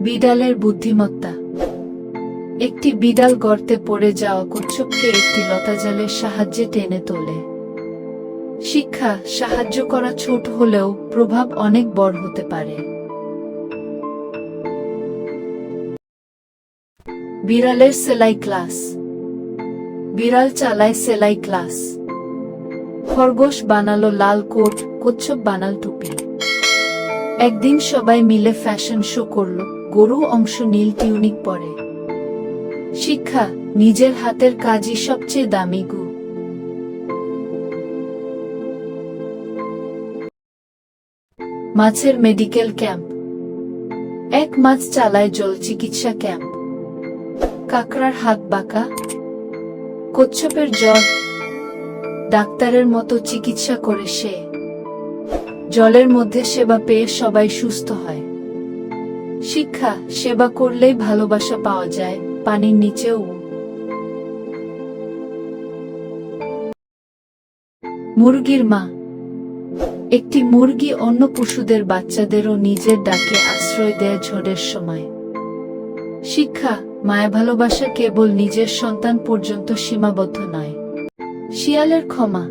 বিড়ালের বুদ্ধিমত্তা। একটি বিড়াল গর্তে পড়ে যাওয়া কচ্ছপকে একটি লতাজালের সাহায্যে টেনে তোলে। শিক্ষা: সাহায্য করা ছোট হলেও প্রভাব অনেক বড় হতে পারে। বিড়ালের সেলাই ক্লাস। বিড়াল চালায় সেলাই ক্লাস। খরগোশ বানালো লাল কোট, কচ্ছপ বানাল টুপি। একদিন সবাই মিলে ফ্যাশন শো করলো, গরু অংশ নীল টিউনিক পরে। শিক্ষা: নিজের হাতের কাজই সবচেয়ে দামি গু। মাছের মেডিকেল ক্যাম্প। এক মাছ চালায় জল চিকিৎসা ক্যাম্প। কাকড়ার হাত বাঁকা, কচ্ছপের জ্বর, ডাক্তারের মতো চিকিৎসা করে সে। জলের মধ্যে সেবা পেয়ে সবাই সুস্থ হয়। শিক্ষা: সেবা করলেই ভালোবাসা পাওয়া যায়, পানির নিচেও। মুরগির মা। একটি মুরগি অন্য পশুদের বাচ্চাদেরও নিজের ডাকে আশ্রয় দেয় ঝড়ের সময়। শিক্ষা: মায়া ভালোবাসা কেবল নিজের সন্তান পর্যন্ত সীমাবদ্ধ নয়। শিয়ালের ক্ষমা।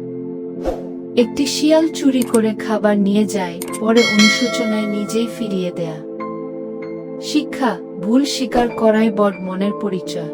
একটি শিয়াল চুরি করে খাবার নিয়ে যায়, পরে অনুশোচনায় নিজেই ফিরিয়ে দেয়া। শিক্ষা: ভুল স্বীকার করাই বড় মনের পরিচয়।